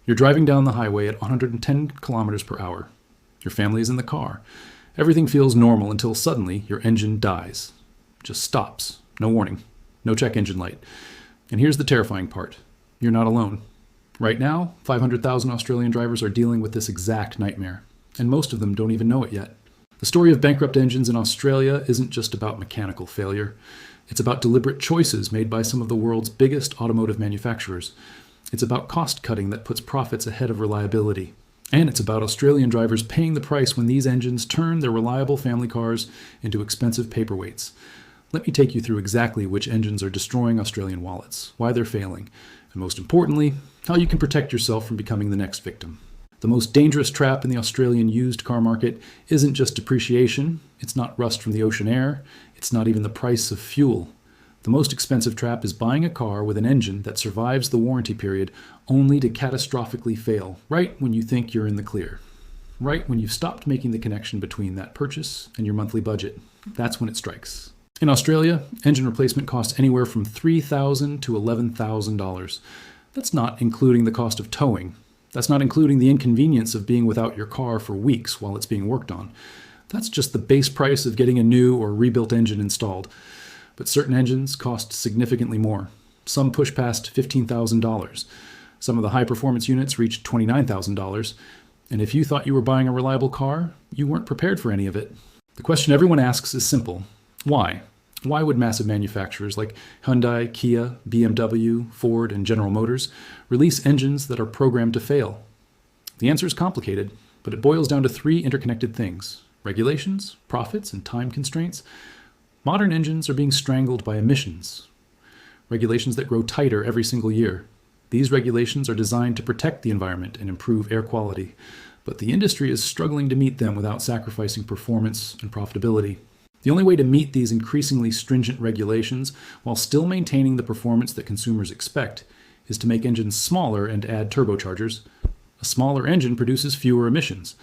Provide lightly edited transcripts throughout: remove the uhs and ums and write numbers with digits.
You're driving down the highway at 110 kilometers per hour. Your family is in the car. Everything feels normal until suddenly your engine dies. Just stops. No warning. No check engine light. And here's the terrifying part. You're not alone. Right now, 500,000 Australian drivers are dealing with this exact nightmare, and most of them don't even know it yet. The story of bankrupt engines in Australia isn't just about mechanical failure. It's about deliberate choices made by some of the world's biggest automotive manufacturers. It's about cost cutting that puts profits ahead of reliability. And it's about Australian drivers paying the price when these engines turn their reliable family cars into expensive paperweights. Let me take you through exactly which engines are destroying Australian wallets, why they're failing, and most importantly, how you can protect yourself from becoming the next victim. The most dangerous trap in the Australian used car market isn't just depreciation, it's not rust from the ocean air, it's not even the price of fuel. The most expensive trap is buying a car with an engine that survives the warranty period only to catastrophically fail right when you think you're in the clear. Right when you've stopped making the connection between that purchase and your monthly budget. That's when it strikes. In Australia, engine replacement costs anywhere from $3,000 to $11,000. That's not including the cost of towing. That's not including the inconvenience of being without your car for weeks while it's being worked on. That's just the base price of getting a new or rebuilt engine installed. But certain engines cost significantly more. Some push past $15,000. Some of the high-performance units reach $29,000. And if you thought you were buying a reliable car, you weren't prepared for any of it. The question everyone asks is simple. Why? Why would massive manufacturers like Hyundai, Kia, BMW, Ford, and General Motors release engines that are programmed to fail? The answer is complicated, but it boils down to three interconnected things: regulations, profits, and time constraints. Modern engines are being strangled by emissions, regulations that grow tighter every single year. These regulations are designed to protect the environment and improve air quality, but the industry is struggling to meet them without sacrificing performance and profitability. The only way to meet these increasingly stringent regulations while still maintaining the performance that consumers expect is to make engines smaller and add turbochargers. A smaller engine produces fewer emissions.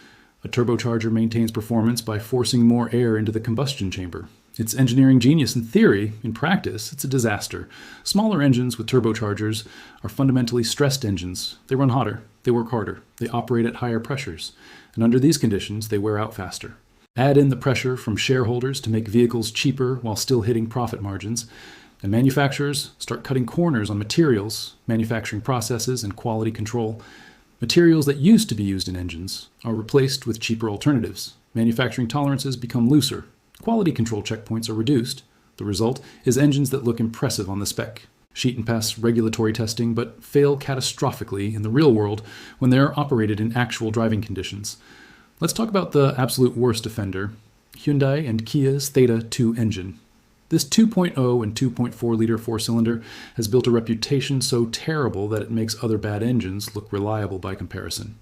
A turbocharger maintains performance by forcing more air into the combustion chamber. It's engineering genius in theory. In practice, it's a disaster. Smaller engines with turbochargers are fundamentally stressed engines. They run hotter, they work harder, they operate at higher pressures, and under these conditions, they wear out faster. Add in the pressure from shareholders to make vehicles cheaper while still hitting profit margins, and manufacturers start cutting corners on materials, manufacturing processes, and quality control. Materials that used to be used in engines are replaced with cheaper alternatives. Manufacturing tolerances become looser. Quality control checkpoints are reduced. The result is engines that look impressive on the spec, sheet and pass regulatory testing, but fail catastrophically in the real world when they're operated in actual driving conditions. Let's talk about the absolute worst offender, Hyundai and Kia's Theta 2 engine. This 2.0 and 2.4 liter four-cylinder has built a reputation so terrible that it makes other bad engines look reliable by comparison.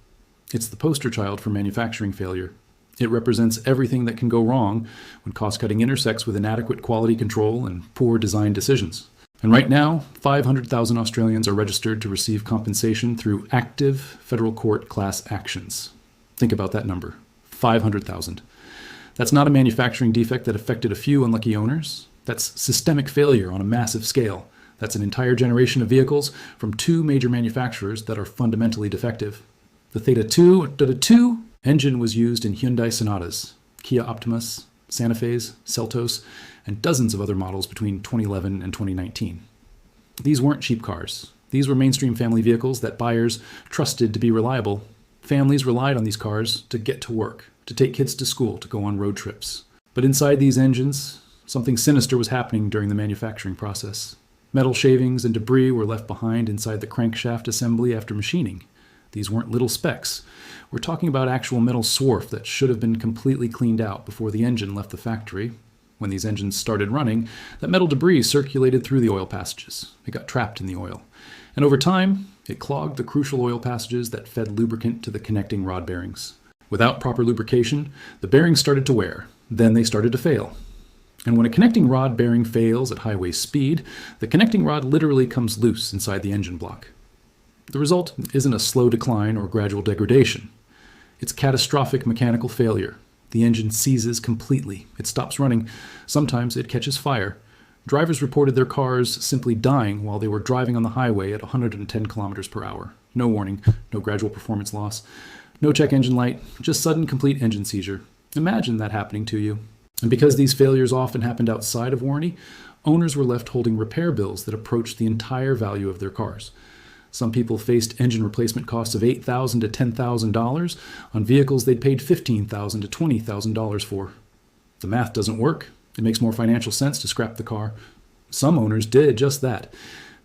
It's the poster child for manufacturing failure. It represents everything that can go wrong when cost-cutting intersects with inadequate quality control and poor design decisions. And right now, 500,000 Australians are registered to receive compensation through active federal court class actions. Think about that number, 500,000. That's not a manufacturing defect that affected a few unlucky owners. That's systemic failure on a massive scale. That's an entire generation of vehicles from two major manufacturers that are fundamentally defective. The Theta 2 engine was used in Hyundai Sonatas, Kia Optimus, Santa Fe's, Seltos, and dozens of other models between 2011 and 2019. These weren't cheap cars. These were mainstream family vehicles that buyers trusted to be reliable. Families relied on these cars to get to work, to take kids to school, to go on road trips. But inside these engines, something sinister was happening during the manufacturing process. Metal shavings and debris were left behind inside the crankshaft assembly after machining. These weren't little specks. We're talking about actual metal swarf that should have been completely cleaned out before the engine left the factory. When these engines started running, that metal debris circulated through the oil passages. It got trapped in the oil. And over time, it clogged the crucial oil passages that fed lubricant to the connecting rod bearings. Without proper lubrication, the bearings started to wear. Then they started to fail. And when a connecting rod bearing fails at highway speed, the connecting rod literally comes loose inside the engine block. The result isn't a slow decline or gradual degradation. It's catastrophic mechanical failure. The engine seizes completely. It stops running. Sometimes it catches fire. Drivers reported their cars simply dying while they were driving on the highway at 110 kilometers per hour. no warning, no gradual performance loss, no check engine light, just sudden complete engine seizure. Imagine that happening to you. And because these failures often happened outside of warranty, owners were left holding repair bills that approached the entire value of their cars. Some people faced engine replacement costs of $8,000 to $10,000 on vehicles they'd paid $15,000 to $20,000 for. The math doesn't work. It makes more financial sense to scrap the car. Some owners did just that.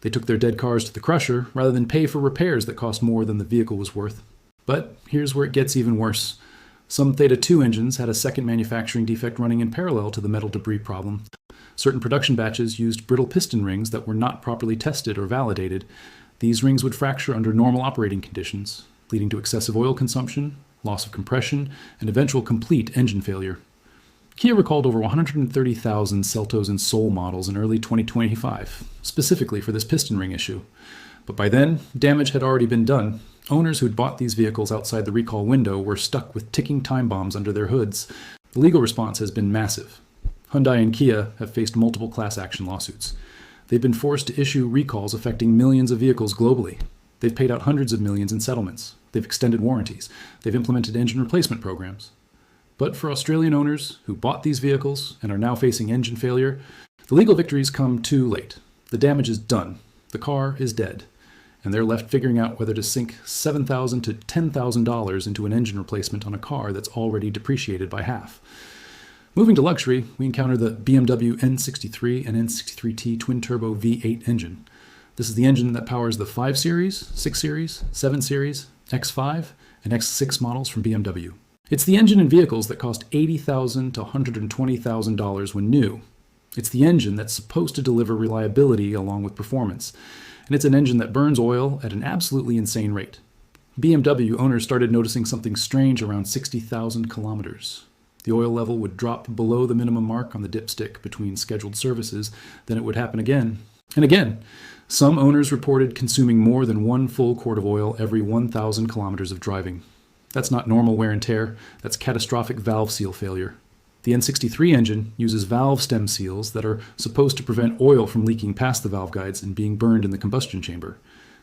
They took their dead cars to the crusher rather than pay for repairs that cost more than the vehicle was worth. But here's where it gets even worse. Some Theta 2 engines had a second manufacturing defect running in parallel to the metal debris problem. Certain production batches used brittle piston rings that were not properly tested or validated. These rings would fracture under normal operating conditions, leading to excessive oil consumption, loss of compression, and eventual complete engine failure. Kia recalled over 130,000 Seltos and Soul models in early 2025, specifically for this piston ring issue. But by then, damage had already been done. Owners who'd bought these vehicles outside the recall window were stuck with ticking time bombs under their hoods. The legal response has been massive. Hyundai and Kia have faced multiple class action lawsuits. They've been forced to issue recalls affecting millions of vehicles globally. They've paid out hundreds of millions in settlements. They've extended warranties. They've implemented engine replacement programs. But for Australian owners who bought these vehicles and are now facing engine failure, the legal victories come too late. The damage is done. The car is dead. And they're left figuring out whether to sink $7,000 to $10,000 into an engine replacement on a car that's already depreciated by half. Moving to luxury, we encounter the BMW N63 and N63T twin-turbo V8 engine. This is the engine that powers the 5 Series, 6 Series, 7 Series, X5, and X6 models from BMW. It's the engine in vehicles that cost $80,000 to $120,000 when new. It's the engine that's supposed to deliver reliability along with performance. And it's an engine that burns oil at an absolutely insane rate. BMW owners started noticing something strange around 60,000 kilometers. The oil level would drop below the minimum mark on the dipstick between scheduled services, then it would happen again and again. Some owners reported consuming more than 1 full quart of oil every 1,000 kilometers of driving. That's not normal wear and tear, that's catastrophic valve seal failure. The N63 engine uses valve stem seals that are supposed to prevent oil from leaking past the valve guides and being burned in the combustion chamber.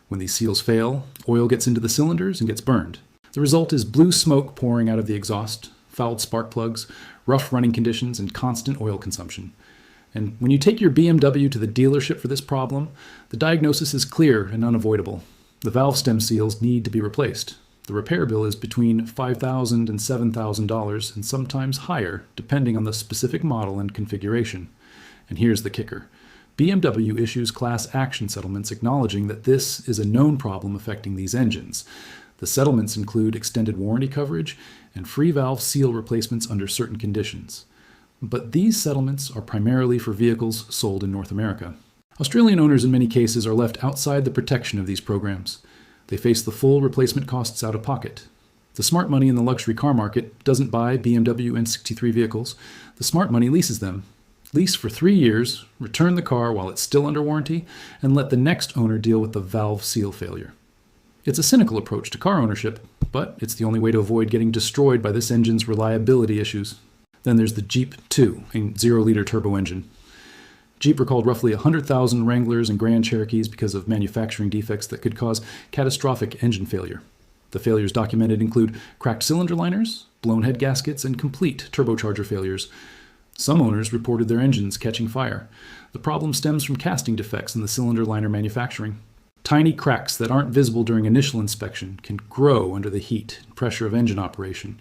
When these seals fail, oil gets into the cylinders and gets burned. The result is blue smoke pouring out of the exhaust, fouled spark plugs, rough running conditions, and constant oil consumption. And when you take your BMW to the dealership for this problem, the diagnosis is clear and unavoidable. The valve stem seals need to be replaced. The repair bill is between $5,000 and $7,000 and sometimes higher, depending on the specific model and configuration. And here's the kicker. BMW issues class action settlements acknowledging that this is a known problem affecting these engines. The settlements include extended warranty coverage and free valve seal replacements under certain conditions. But these settlements are primarily for vehicles sold in North America. Australian owners in many cases are left outside the protection of these programs. They face the full replacement costs out of pocket. The smart money in the luxury car market doesn't buy BMW N63 vehicles. The smart money leases them. Lease for 3 years, return the car while it's still under warranty, and let the next owner deal with the valve seal failure. It's a cynical approach to car ownership, but it's the only way to avoid getting destroyed by this engine's reliability issues. Then there's the Jeep 2, a 0-liter turbo engine. Jeep recalled roughly 100,000 Wranglers and Grand Cherokees because of manufacturing defects that could cause catastrophic engine failure. The failures documented include cracked cylinder liners, blown head gaskets, and complete turbocharger failures. Some owners reported their engines catching fire. The problem stems from casting defects in the cylinder liner manufacturing. Tiny cracks that aren't visible during initial inspection can grow under the heat and pressure of engine operation.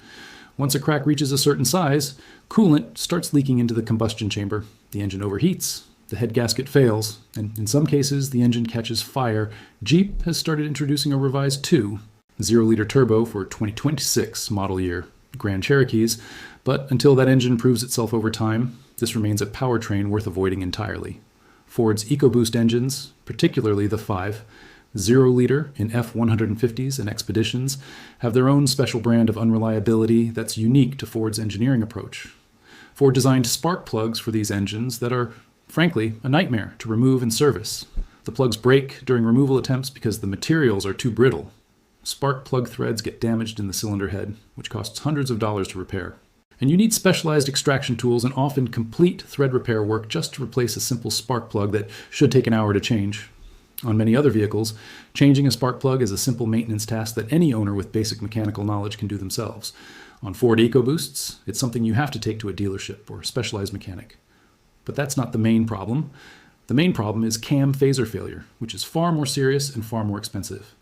Once a crack reaches a certain size, coolant starts leaking into the combustion chamber. The engine overheats, the head gasket fails, and in some cases the engine catches fire. Jeep has started introducing a revised 2, 0-liter turbo for 2026 model year Grand Cherokees, but until that engine proves itself over time, this remains a powertrain worth avoiding entirely. Ford's EcoBoost engines, particularly the 5, 0-liter in F-150s and Expeditions, have their own special brand of unreliability that's unique to Ford's engineering approach. Ford designed spark plugs for these engines that are, frankly, a nightmare to remove and service. The plugs break during removal attempts because the materials are too brittle. Spark plug threads get damaged in the cylinder head, which costs hundreds of dollars to repair. And you need specialized extraction tools and often complete thread repair work just to replace a simple spark plug that should take an hour to change. On many other vehicles, changing a spark plug is a simple maintenance task that any owner with basic mechanical knowledge can do themselves. On Ford EcoBoosts, it's something you have to take to a dealership or a specialized mechanic. But that's not the main problem. The main problem is cam phaser failure, which is far more serious and far more expensive.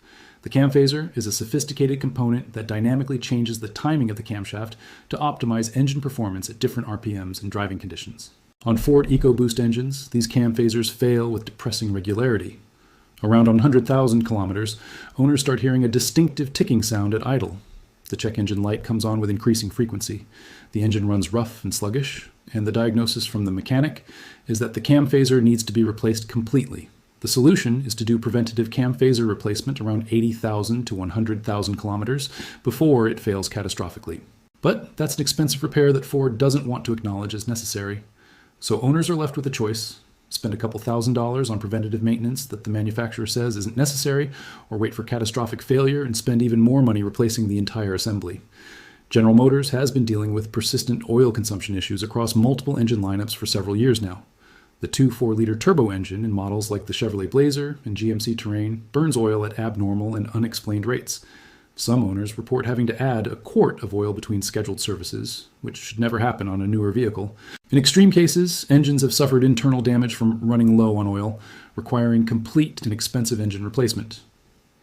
The cam phaser is a sophisticated component that dynamically changes the timing of the camshaft to optimize engine performance at different RPMs and driving conditions. On Ford EcoBoost engines, these cam phasers fail with depressing regularity. Around 100,000 kilometers, owners start hearing a distinctive ticking sound at idle. The check engine light comes on with increasing frequency. The engine runs rough and sluggish, and the diagnosis from the mechanic is that the cam phaser needs to be replaced completely. The solution is to do preventative cam phaser replacement around 80,000 to 100,000 kilometers before it fails catastrophically. But that's an expensive repair that Ford doesn't want to acknowledge as necessary. So owners are left with a choice: spend a couple $1,000s on preventative maintenance that the manufacturer says isn't necessary, or wait for catastrophic failure and spend even more money replacing the entire assembly. General Motors has been dealing with persistent oil consumption issues across multiple engine lineups for several years now. The 2.4-liter turbo engine in models like the Chevrolet Blazer and GMC Terrain burns oil at abnormal and unexplained rates. Some owners report having to add a quart of oil between scheduled services, which should never happen on a newer vehicle. In extreme cases, engines have suffered internal damage from running low on oil, requiring complete and expensive engine replacement.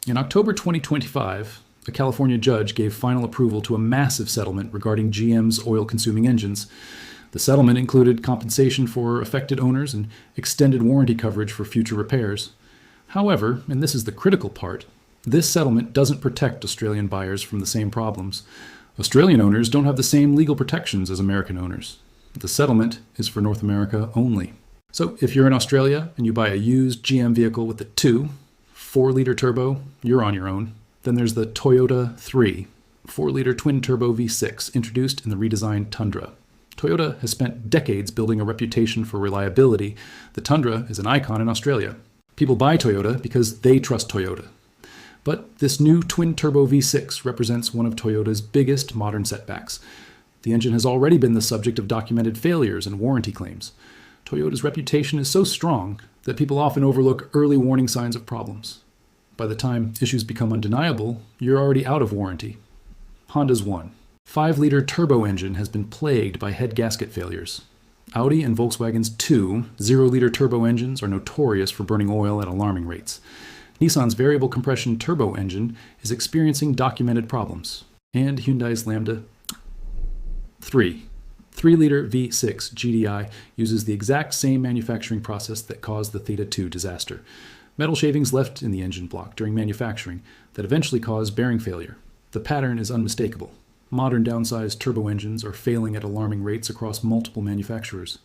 In October 2025, a California judge gave final approval to a massive settlement regarding GM's oil-consuming engines. The settlement included compensation for affected owners and extended warranty coverage for future repairs. However, and this is the critical part, this settlement doesn't protect Australian buyers from the same problems. Australian owners don't have the same legal protections as American owners. The settlement is for North America only. So if you're in Australia and you buy a used GM vehicle with a 4-liter turbo, you're on your own. Then there's the Toyota 3, 4-liter twin-turbo V6 introduced in the redesigned Tundra. Toyota has spent decades building a reputation for reliability. The Tundra is an icon in Australia. People buy Toyota because they trust Toyota. But this new twin-turbo V6 represents one of Toyota's biggest modern setbacks. The engine has already been the subject of documented failures and warranty claims. Toyota's reputation is so strong that people often overlook early warning signs of problems. By the time issues become undeniable, you're already out of warranty. Honda's 5-liter turbo engine has been plagued by head gasket failures. Audi and Volkswagen's 0-liter turbo engines are notorious for burning oil at alarming rates. Nissan's variable compression turbo engine is experiencing documented problems. And Hyundai's Lambda 3-liter V6 GDI uses the exact same manufacturing process that caused the Theta 2 disaster. Metal shavings left in the engine block during manufacturing that eventually caused bearing failure. The pattern is unmistakable. Modern downsized turbo engines are failing at alarming rates across multiple manufacturers.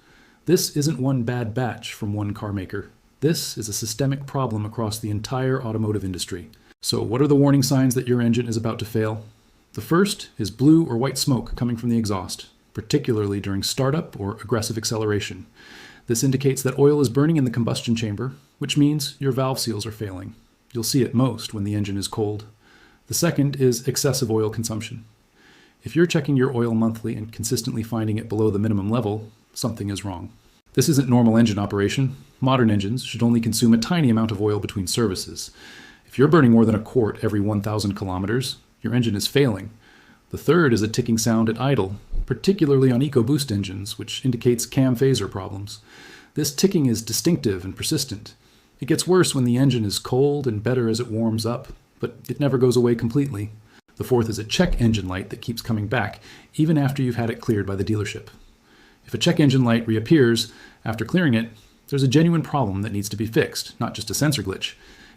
This isn't one bad batch from one car maker. This is a systemic problem across the entire automotive industry. So what are the warning signs that your engine is about to fail? The first is blue or white smoke coming from the exhaust, particularly during startup or aggressive acceleration. This indicates that oil is burning in the combustion chamber, which means your valve seals are failing. You'll see it most when the engine is cold. The second is excessive oil consumption. If you're checking your oil monthly and consistently finding it below the minimum level, something is wrong. This isn't normal engine operation. Modern engines should only consume a tiny amount of oil between services. If you're burning more than a quart every 1,000 kilometers, your engine is failing. The third is a ticking sound at idle, particularly on EcoBoost engines, which indicates cam phaser problems. This ticking is distinctive and persistent. It gets worse when the engine is cold and better as it warms up, but it never goes away completely. The fourth is a check engine light that keeps coming back, even after you've had it cleared by the dealership. If a check engine light reappears after clearing it, there's a genuine problem that needs to be fixed, not just a sensor glitch.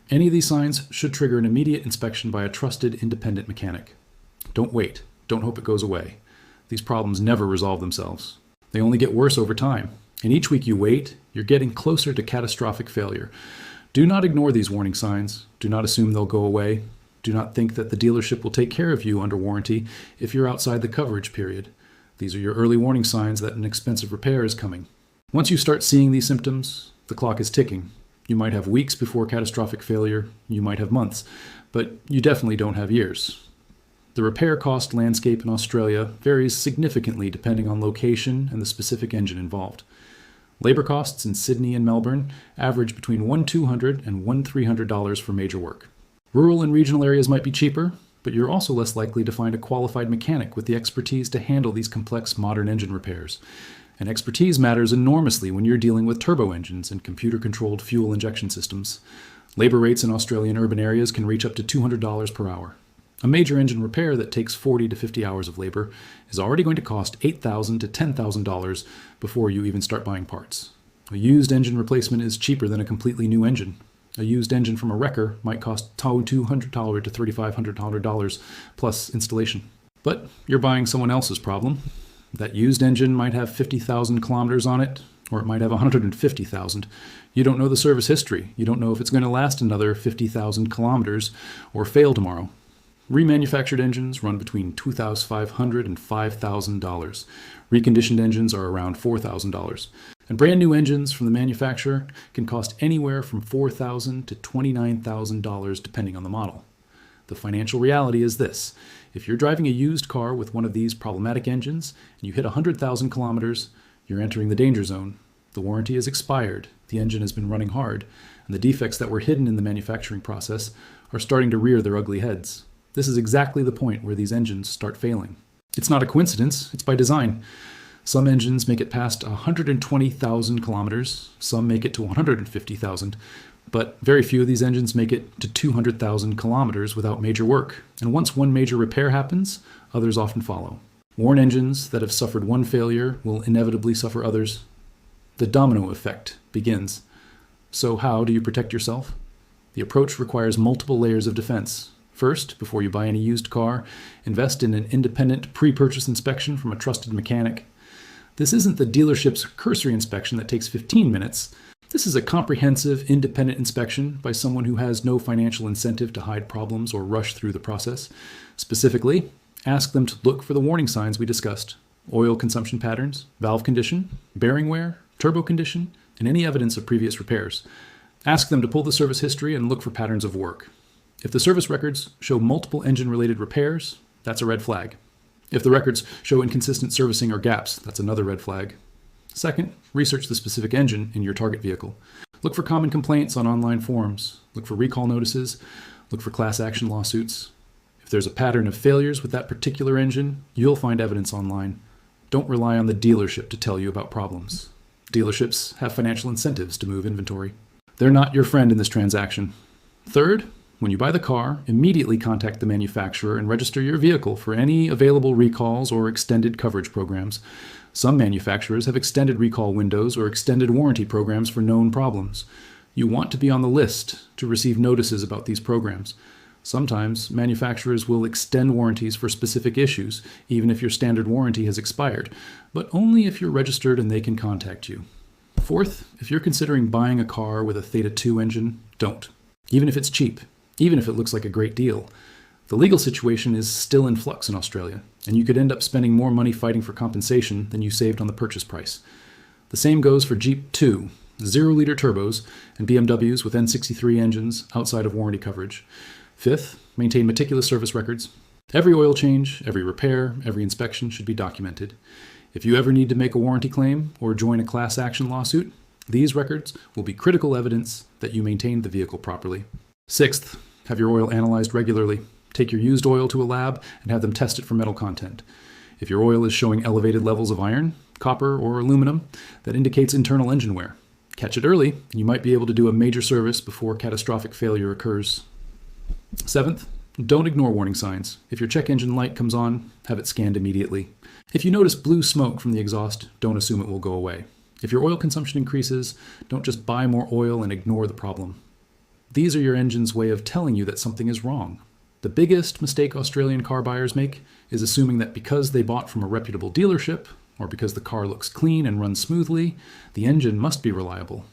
Any of these signs should trigger an immediate inspection by a trusted independent mechanic. Don't wait. Don't hope it goes away. These problems never resolve themselves. They only get worse over time. And each week you wait, you're getting closer to catastrophic failure. Do not ignore these warning signs. Do not assume they'll go away. Do not think that the dealership will take care of you under warranty if you're outside the coverage period. These are your early warning signs that an expensive repair is coming. Once you start seeing these symptoms, the clock is ticking. You might have weeks before catastrophic failure. You might have months. But you definitely don't have years. The repair cost landscape in Australia varies significantly depending on location and the specific engine involved. Labor costs in Sydney and Melbourne average between $1,200 and $1,300 for major work. Rural and regional areas might be cheaper, but you're also less likely to find a qualified mechanic with the expertise to handle these complex modern engine repairs. And expertise matters enormously when you're dealing with turbo engines and computer-controlled fuel injection systems. Labor rates in Australian urban areas can reach up to $200 per hour. A major engine repair that takes 40 to 50 hours of labor is already going to cost $8,000 to $10,000 before you even start buying parts. A used engine replacement is cheaper than a completely new engine. A used engine from a wrecker might cost $200 to $3,500 plus installation. But you're buying someone else's problem. That used engine might have 50,000 kilometers on it, or it might have 150,000. You don't know the service history. You don't know if it's going to last another 50,000 kilometers or fail tomorrow. Remanufactured engines run between $2,500 and $5,000. Reconditioned engines are around $4,000. And brand new engines from the manufacturer can cost anywhere from $4,000 to $29,000 depending on the model. The financial reality is this: if you're driving a used car with one of these problematic engines and you hit 100,000 kilometers, you're entering the danger zone. The warranty is expired, the engine has been running hard, and the defects that were hidden in the manufacturing process are starting to rear their ugly heads. This is exactly the point where these engines start failing. It's not a coincidence, it's by design. Some engines make it past 120,000 kilometers, some make it to 150,000, but very few of these engines make it to 200,000 kilometers without major work. And once one major repair happens, others often follow. Worn engines that have suffered one failure will inevitably suffer others. The domino effect begins. So how do you protect yourself? The approach requires multiple layers of defense. First, before you buy any used car, invest in an independent pre-purchase inspection from a trusted mechanic. This isn't the dealership's cursory inspection that takes 15 minutes. This is a comprehensive, independent inspection by someone who has no financial incentive to hide problems or rush through the process. Specifically, ask them to look for the warning signs we discussed: oil consumption patterns, valve condition, bearing wear, turbo condition, and any evidence of previous repairs. Ask them to pull the service history and look for patterns of work. If the service records show multiple engine-related repairs, that's a red flag. If the records show inconsistent servicing or gaps, that's another red flag. Second, research the specific engine in your target vehicle. Look for common complaints on online forums. Look for recall notices. Look for class action lawsuits. If there's a pattern of failures with that particular engine, you'll find evidence online. Don't rely on the dealership to tell you about problems. Dealerships have financial incentives to move inventory. They're not your friend in this transaction. Third, when you buy the car, immediately contact the manufacturer and register your vehicle for any available recalls or extended coverage programs. Some manufacturers have extended recall windows or extended warranty programs for known problems. You want to be on the list to receive notices about these programs. Sometimes manufacturers will extend warranties for specific issues, even if your standard warranty has expired, but only if you're registered and they can contact you. Fourth, if you're considering buying a car with a Theta 2 engine, don't. Even if it's cheap. Even if it looks like a great deal. The legal situation is still in flux in Australia, and you could end up spending more money fighting for compensation than you saved on the purchase price. The same goes for Jeep 2, 0-liter turbos, and BMWs with N63 engines outside of warranty coverage. Fifth, maintain meticulous service records. Every oil change, every repair, every inspection should be documented. If you ever need to make a warranty claim or join a class action lawsuit, these records will be critical evidence that you maintained the vehicle properly. Sixth, have your oil analyzed regularly. Take your used oil to a lab and have them test it for metal content. If your oil is showing elevated levels of iron, copper, or aluminum, that indicates internal engine wear. Catch it early, and you might be able to do a major service before catastrophic failure occurs. Seventh, don't ignore warning signs. If your check engine light comes on, have it scanned immediately. If you notice blue smoke from the exhaust, don't assume it will go away. If your oil consumption increases, don't just buy more oil and ignore the problem. These are your engine's way of telling you that something is wrong. The biggest mistake Australian car buyers make is assuming that because they bought from a reputable dealership, or because the car looks clean and runs smoothly, the engine must be reliable.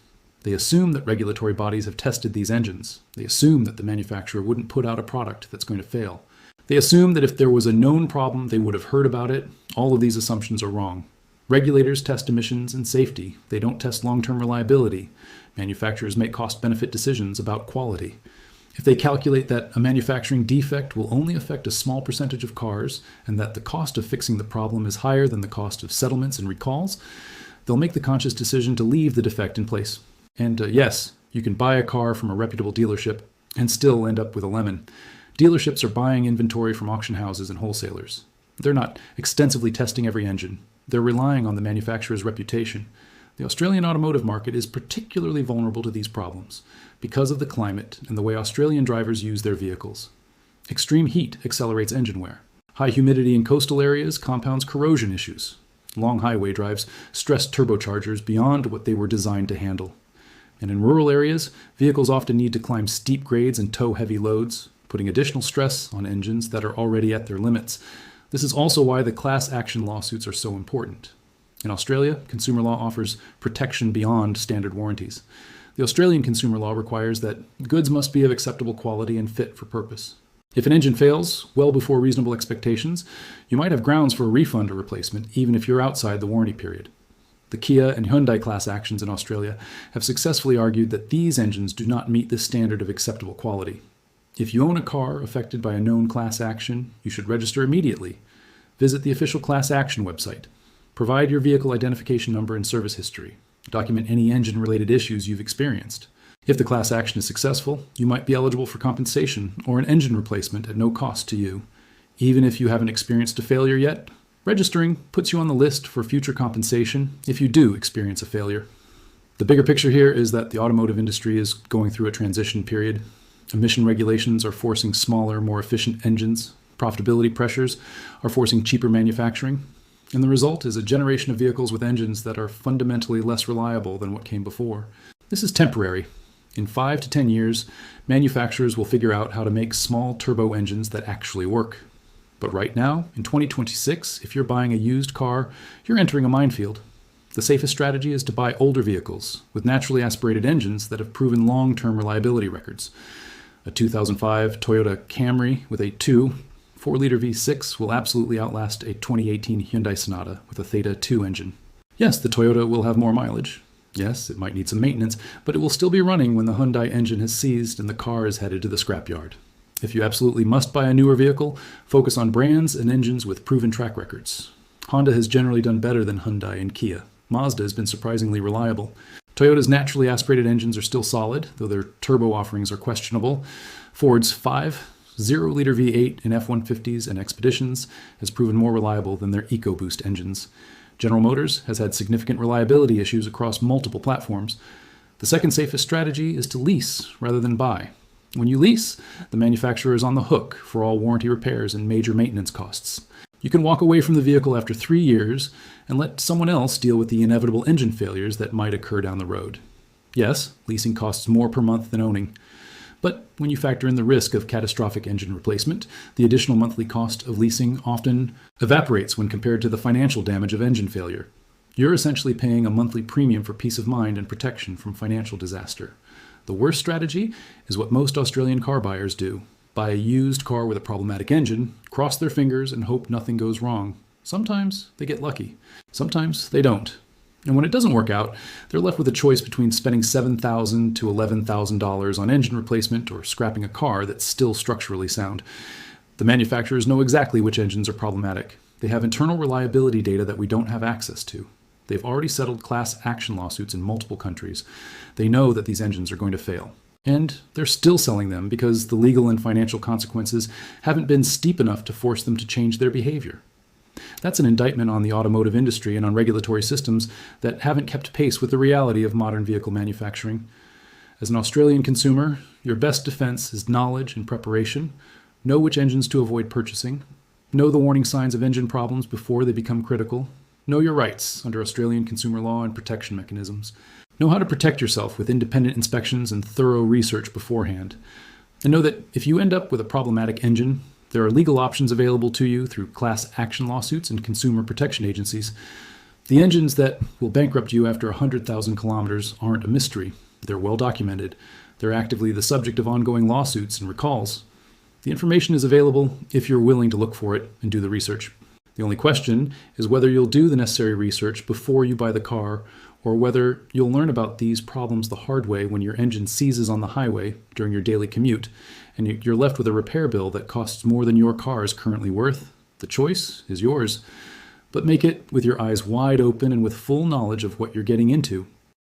They assume that regulatory bodies have tested these engines. They assume that the manufacturer wouldn't put out a product that's going to fail. They assume that if there was a known problem, they would have heard about it. All of these assumptions are wrong. Regulators test emissions and safety. They don't test long-term reliability. Manufacturers make cost-benefit decisions about quality. If they calculate that a manufacturing defect will only affect a small percentage of cars and that the cost of fixing the problem is higher than the cost of settlements and recalls, they'll make the conscious decision to leave the defect in place. And yes, you can buy a car from a reputable dealership and still end up with a lemon. Dealerships are buying inventory from auction houses and wholesalers. They're not extensively testing every engine. They're relying on the manufacturer's reputation. The Australian automotive market is particularly vulnerable to these problems because of the climate and the way Australian drivers use their vehicles. Extreme heat accelerates engine wear. High humidity in coastal areas compounds corrosion issues. Long highway drives stress turbochargers beyond what they were designed to handle. And in rural areas, vehicles often need to climb steep grades and tow heavy loads, putting additional stress on engines that are already at their limits. This is also why the class action lawsuits are so important. In Australia, consumer law offers protection beyond standard warranties. The Australian consumer law requires that goods must be of acceptable quality and fit for purpose. If an engine fails well before reasonable expectations, you might have grounds for a refund or replacement, even if you're outside the warranty period. The Kia and Hyundai class actions in Australia have successfully argued that these engines do not meet this standard of acceptable quality. If you own a car affected by a known class action, you should register immediately. Visit the official class action website. Provide your vehicle identification number and service history. Document any engine-related issues you've experienced. If the class action is successful, you might be eligible for compensation or an engine replacement at no cost to you. Even if you haven't experienced a failure yet, registering puts you on the list for future compensation if you do experience a failure. The bigger picture here is that the automotive industry is going through a transition period. Emission regulations are forcing smaller, more efficient engines. Profitability pressures are forcing cheaper manufacturing. And the result is a generation of vehicles with engines that are fundamentally less reliable than what came before. This is temporary. In 5 to 10 years, manufacturers will figure out how to make small turbo engines that actually work. But right now, in 2026, if you're buying a used car, you're entering a minefield. The safest strategy is to buy older vehicles with naturally aspirated engines that have proven long-term reliability records. A 2005 Toyota Camry with a 4-liter V6 will absolutely outlast a 2018 Hyundai Sonata with a Theta 2 engine. Yes, the Toyota will have more mileage. Yes, it might need some maintenance, but it will still be running when the Hyundai engine has seized and the car is headed to the scrapyard. If you absolutely must buy a newer vehicle, focus on brands and engines with proven track records. Honda has generally done better than Hyundai and Kia. Mazda has been surprisingly reliable. Toyota's naturally aspirated engines are still solid, though their turbo offerings are questionable. Ford's 0-liter V8 in F-150s and Expeditions has proven more reliable than their EcoBoost engines. General Motors has had significant reliability issues across multiple platforms. The second safest strategy is to lease rather than buy. When you lease, the manufacturer is on the hook for all warranty repairs and major maintenance costs. You can walk away from the vehicle after 3 years and let someone else deal with the inevitable engine failures that might occur down the road. Yes, leasing costs more per month than owning. But when you factor in the risk of catastrophic engine replacement, the additional monthly cost of leasing often evaporates when compared to the financial damage of engine failure. You're essentially paying a monthly premium for peace of mind and protection from financial disaster. The worst strategy is what most Australian car buyers do. Buy a used car with a problematic engine, cross their fingers, and hope nothing goes wrong. Sometimes they get lucky. Sometimes they don't. And when it doesn't work out, they're left with a choice between spending $7,000 to $11,000 on engine replacement or scrapping a car that's still structurally sound. The manufacturers know exactly which engines are problematic. They have internal reliability data that we don't have access to. They've already settled class action lawsuits in multiple countries. They know that these engines are going to fail. And they're still selling them because the legal and financial consequences haven't been steep enough to force them to change their behavior. That's an indictment on the automotive industry and on regulatory systems that haven't kept pace with the reality of modern vehicle manufacturing. As an Australian consumer, your best defense is knowledge and preparation. Know which engines to avoid purchasing. Know the warning signs of engine problems before they become critical. Know your rights under Australian consumer law and protection mechanisms. Know how to protect yourself with independent inspections and thorough research beforehand. And know that if you end up with a problematic engine, there are legal options available to you through class action lawsuits and consumer protection agencies. The engines that will bankrupt you after 100,000 kilometers aren't a mystery. They're well documented. They're actively the subject of ongoing lawsuits and recalls. The information is available if you're willing to look for it and do the research. The only question is whether you'll do the necessary research before you buy the car, or whether you'll learn about these problems the hard way when your engine seizes on the highway during your daily commute, and you're left with a repair bill that costs more than your car is currently worth. The choice is yours. But make it with your eyes wide open and with full knowledge of what you're getting into